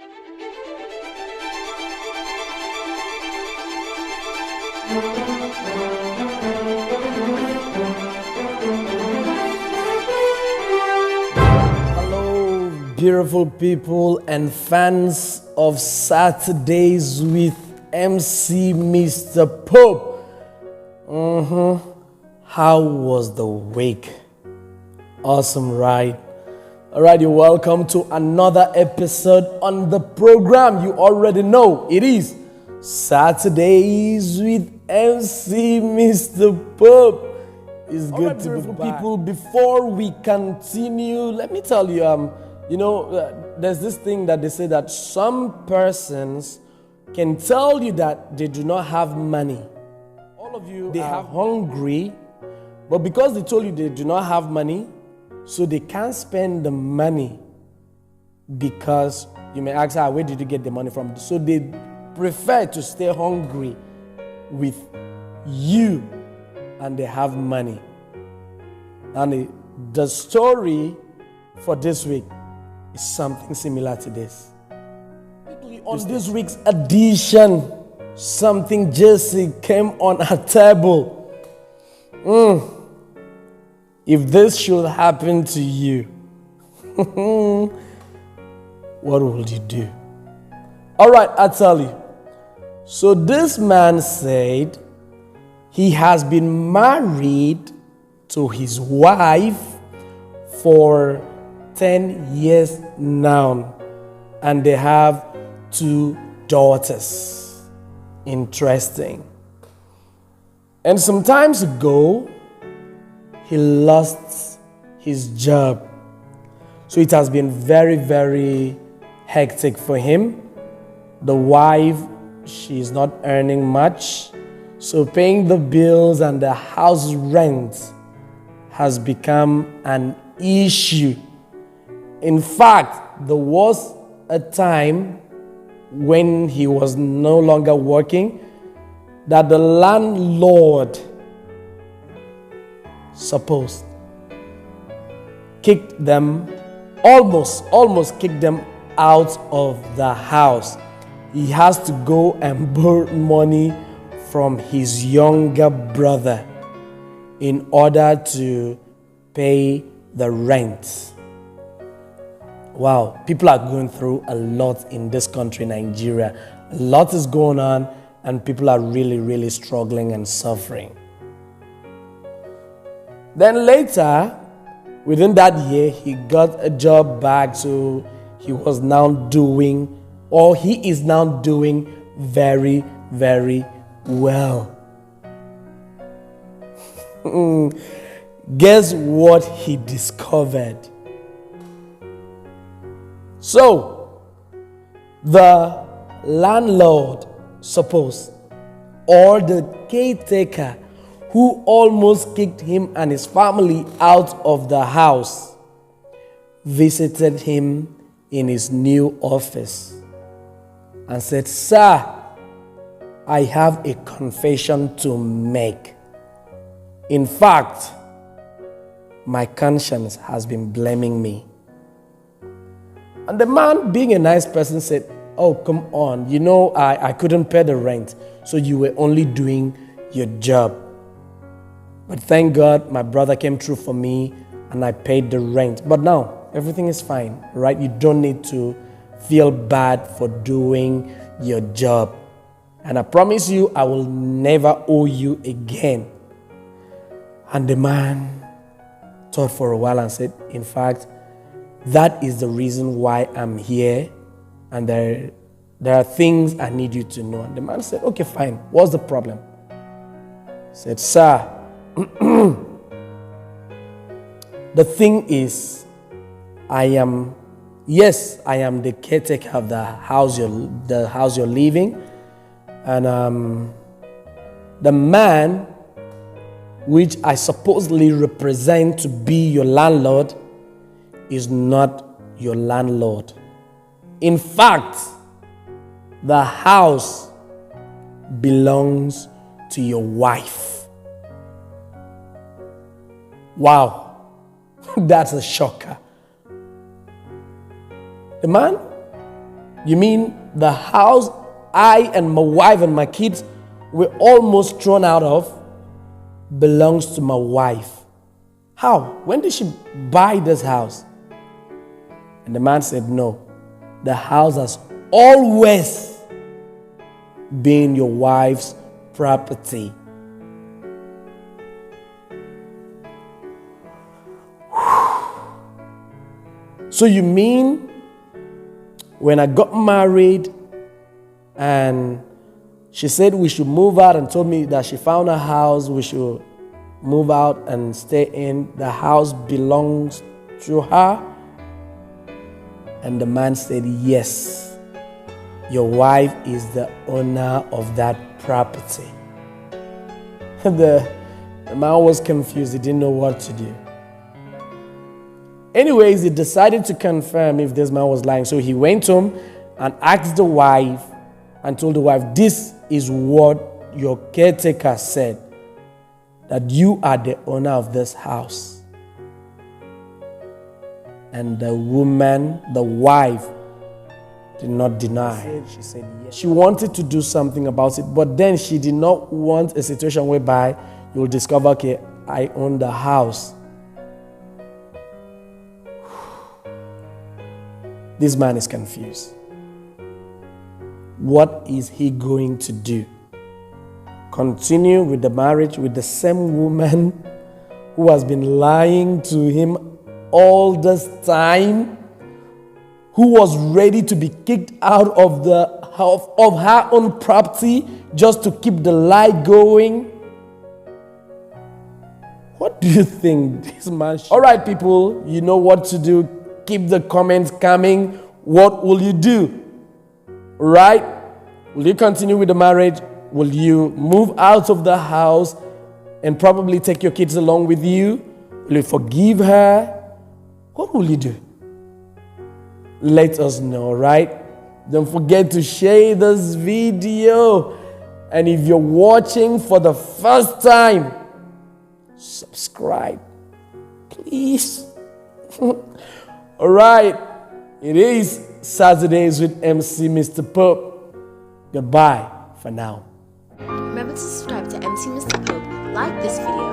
Hello, beautiful people and fans of Saturdays with MC Mr. Pope. How was the week? Awesome, right? All right, you're welcome to another episode on the program. You already know it is Saturdays with MC Mr. Pope. It's good to be back. People, before we continue, let me tell you, there's this thing that they say that some persons can tell you that they do not have money. All of you, they are hungry, but because they told you they do not have money, so they can't spend the money, because you may ask, where did you get the money from? So they prefer to stay hungry with you, and they have money. And the story for this week is something similar to this. On this week's edition, something juicy came on our table. If this should happen to you, what would you do? All right, I'll tell you. So this man said he has been married to his wife for 10 years now, and they have 2 daughters. Interesting. And some time ago, he lost his job. So it has been very, very hectic for him. The wife, she's not earning much. So paying the bills and the house rent has become an issue. In fact, there was a time when he was no longer working that the landlord kicked them, almost kicked them out of the house. He has to go and borrow money from his younger brother in order to pay the rent. Wow, people are going through a lot in this country, Nigeria. A lot is going on, and people are really, really struggling and suffering. Then later, within that year, he got a job back, so he is now doing very, very well. Guess what he discovered? So, the landlord, or the caretaker who almost kicked him and his family out of the house, visited him in his new office and said, "Sir, I have a confession to make. In fact, my conscience has been blaming me." And the man, being a nice person, said, "Oh, come on, I couldn't pay the rent, so you were only doing your job. But thank God my brother came through for me and I paid the rent. But now everything is fine, right? You don't need to feel bad for doing your job. And I promise you, I will never owe you again." And the man thought for a while and said, "In fact, that is the reason why I'm here, and there are things I need you to know." And the man said, "Okay, fine. What's the problem?" He said, "Sir, the thing is, I am the caretaker of the house you're living, and the man which I supposedly represent to be your landlord is not your landlord. In fact, the house belongs to your wife." Wow, that's a shocker. The man You mean the house I and my wife and my kids were almost thrown out of belongs to my wife? How? When did she buy this house? And the man said, no, the house has always been your wife's property. So you mean when I got married and she said we should move out and told me that she found a house we should move out and stay in, the house belongs to her? And the man said, yes, your wife is the owner of that property. The man was confused. He didn't know what to do. Anyways, he decided to confirm if this man was lying. So he went home and asked the wife and told the wife, this is what your caretaker said, that you are the owner of this house. And the woman, the wife, did not deny. She said yes. She wanted to do something about it, but then she did not want a situation whereby you will discover, okay, I own the house. This man is confused. What is he going to do? Continue with the marriage with the same woman who has been lying to him all this time, who was ready to be kicked out of her own property just to keep the lie going? What do you think this man should? All right, people, you know what to do. Keep the comments coming. What will you do? Right? Will you continue with the marriage? Will you move out of the house and probably take your kids along with you? Will you forgive her? What will you do? Let us know, right? Don't forget to share this video. And if you're watching for the first time, subscribe, please. All right, it is Saturdays with MC Mr. Pope. Goodbye for now. Remember to subscribe to MC Mr. Pope, like this video,